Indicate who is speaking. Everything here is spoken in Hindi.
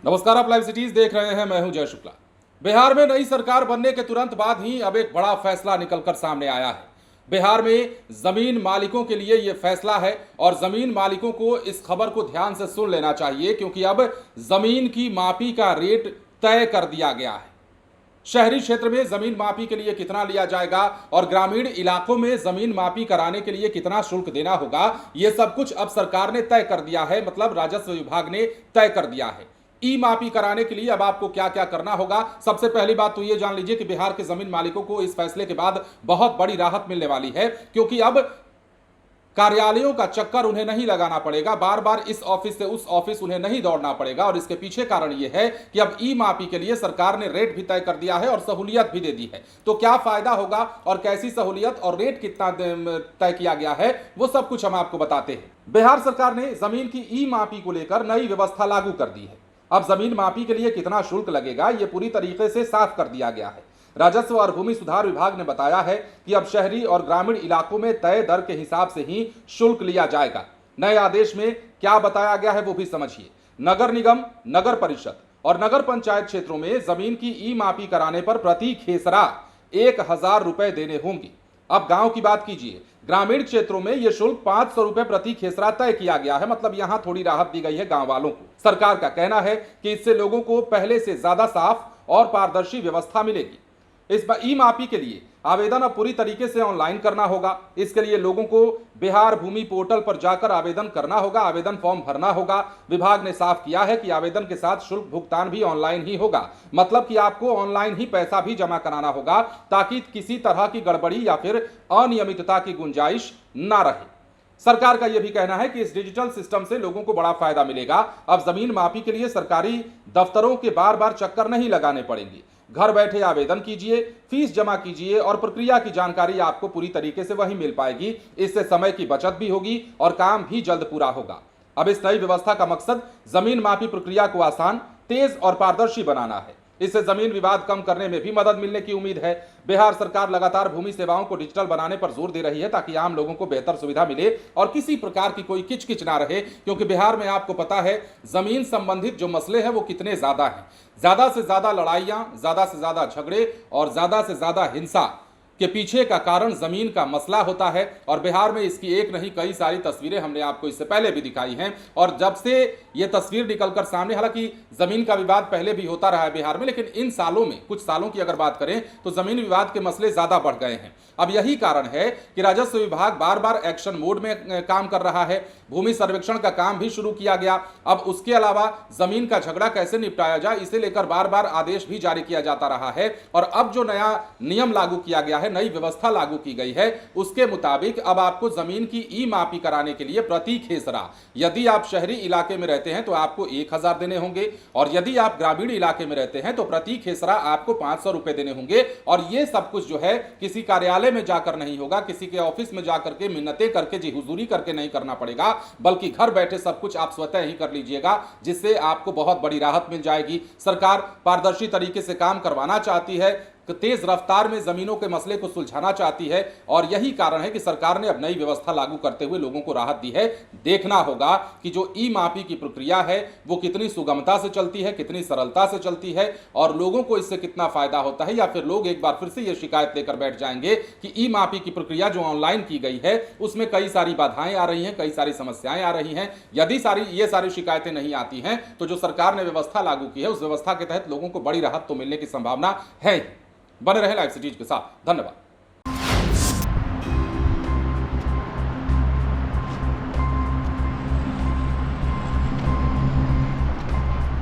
Speaker 1: नमस्कार, आप लाइव सिटीज देख रहे हैं। मैं हूं जय शुक्ला। बिहार में नई सरकार बनने के तुरंत बाद ही अब एक बड़ा फैसला निकलकर सामने आया है। बिहार में जमीन मालिकों के लिए यह फैसला है और जमीन मालिकों को इस खबर को ध्यान से सुन लेना चाहिए, क्योंकि अब जमीन की मापी का रेट तय कर दिया गया है। शहरी क्षेत्र में जमीन मापी के लिए कितना लिया जाएगा और ग्रामीण इलाकों में जमीन मापी कराने के लिए कितना शुल्क देना होगा, यह सब कुछ अब सरकार ने तय कर दिया है। मतलब राजस्व विभाग ने तय कर दिया है। ई मापी कराने के लिए अब आपको क्या क्या करना होगा। सबसे पहली बात तो यह जान लीजिए कि बिहार के जमीन मालिकों को इस फैसले के बाद बहुत बड़ी राहत मिलने वाली है, क्योंकि अब कार्यालयों का चक्कर उन्हें नहीं लगाना पड़ेगा, बार बार इस ऑफिस से उस ऑफिस उन्हें नहीं दौड़ना पड़ेगा। और इसके पीछे कारण यह है कि अब ई मापी के लिए सरकार ने रेट भी तय कर दिया है और सहूलियत भी दे दी है। तो क्या फायदा होगा और कैसी सहूलियत और रेट कितना तय किया गया है, वो सब कुछ हम आपको बताते हैं। बिहार सरकार ने जमीन की ई मापी को लेकर नई व्यवस्था लागू कर दी है। अब जमीन मापी के लिए कितना शुल्क लगेगा, यह पूरी तरीके से साफ कर दिया गया है। राजस्व और भूमि सुधार विभाग ने बताया है कि अब शहरी और ग्रामीण इलाकों में तय दर के हिसाब से ही शुल्क लिया जाएगा। नए आदेश में क्या बताया गया है वो भी समझिए। नगर निगम, नगर परिषद और नगर पंचायत क्षेत्रों में जमीन की ई मापी कराने पर प्रति खेसरा 1000 रुपए देने होंगे। अब गांव की बात कीजिए। ग्रामीण क्षेत्रों में यह शुल्क 500 रुपए प्रति खेसरा तय किया गया है। मतलब यहां थोड़ी राहत दी गई है गांव वालों को। सरकार का कहना है कि इससे लोगों को पहले से ज्यादा साफ और पारदर्शी व्यवस्था मिलेगी। इस ई मापी के लिए आवेदन अब पूरी तरीके से ऑनलाइन करना होगा। इसके लिए लोगों को बिहार भूमि पोर्टल पर जाकर आवेदन करना होगा, आवेदन फॉर्म भरना होगा। विभाग ने साफ किया है कि आवेदन के साथ शुल्क भुगतान भी ऑनलाइन ही होगा। मतलब कि आपको ऑनलाइन ही पैसा भी जमा कराना होगा, ताकि किसी तरह की गड़बड़ी या फिर अनियमितता की गुंजाइश ना रहे। सरकार का यह भी कहना है कि इस डिजिटल सिस्टम से लोगों को बड़ा फायदा मिलेगा। अब जमीन मापी के लिए सरकारी दफ्तरों के बार बार चक्कर नहीं लगाने पड़ेंगे। घर बैठे आवेदन कीजिए, फीस जमा कीजिए और प्रक्रिया की जानकारी आपको पूरी तरीके से वहीं मिल पाएगी। इससे समय की बचत भी होगी और काम भी जल्द पूरा होगा। अब इस नई व्यवस्था का मकसद जमीन मापी प्रक्रिया को आसान, तेज और पारदर्शी बनाना है। इससे जमीन विवाद कम करने में भी मदद मिलने की उम्मीद है। बिहार सरकार लगातार भूमि सेवाओं को डिजिटल बनाने पर जोर दे रही है, ताकि आम लोगों को बेहतर सुविधा मिले और किसी प्रकार की कोई किचकिच ना रहे। क्योंकि बिहार में आपको पता है जमीन संबंधित जो मसले हैं वो कितने ज्यादा हैं। ज्यादा से ज्यादा लड़ाइयां, ज्यादा से ज्यादा झगड़े और ज्यादा से ज्यादा हिंसा के पीछे का कारण जमीन का मसला होता है। और बिहार में इसकी एक नहीं कई सारी तस्वीरें हमने आपको इससे पहले भी दिखाई हैं। और जब से ये तस्वीर निकलकर सामने, हालांकि जमीन का विवाद पहले भी होता रहा है बिहार में, लेकिन इन सालों में, कुछ सालों की अगर बात करें तो जमीन विवाद के मसले ज्यादा बढ़ गए हैं। अब यही कारण है कि राजस्व विभाग बार बार एक्शन मोड में काम कर रहा है। भूमि सर्वेक्षण का काम भी शुरू किया गया। अब उसके अलावा जमीन का झगड़ा कैसे निपटाया जाए, इसे लेकर बार बार आदेश भी जारी किया जाता रहा है। और अब जो नया नियम लागू किया गया है, नई व्यवस्था लागू की गई है, उसके मुताबिक अब आपको जमीन की ई मापी कराने के लिए प्रति खेसरा, यदि आप शहरी इलाके में रहते हैं तो आपको 1000 देने होंगे, और यदि आप ग्रामीण इलाके में रहते हैं तो प्रति खेसरा आपको 500 रुपए देने होंगे। और यह सब कुछ जो है किसी कार्यालय में जाकर नहीं होगा, किसी के ऑफिस में जाकर के मिन्नतें करके, जी हुजूरी करके नहीं करना पड़ेगा, बल्कि घर बैठे सब कुछ आप स्वतः ही कर लीजिएगा, जिससे आपको बहुत बड़ी राहत मिल जाएगी। सरकार पारदर्शी तरीके से काम करवाना चाहती है, तेज रफ्तार में जमीनों के मसले को सुलझाना चाहती है, और यही कारण है कि सरकार ने अब नई व्यवस्था लागू करते हुए लोगों को राहत दी है। देखना होगा कि जो ई मापी की प्रक्रिया है वो कितनी सुगमता से चलती है, कितनी सरलता से चलती है, और लोगों को इससे कितना फायदा होता है, या फिर लोग एक बार फिर से ये शिकायत लेकर बैठ जाएंगे कि ई मापी की प्रक्रिया जो ऑनलाइन की गई है उसमें कई सारी बाधाएं आ रही हैं, कई सारी समस्याएं आ रही हैं। यदि ये सारी शिकायतें नहीं आती हैं तो जो सरकार ने व्यवस्था लागू की है उस व्यवस्था के तहत लोगों को बड़ी राहत तो मिलने की संभावना है। बने रहे लाइव सिटीज के साथ। धन्यवाद।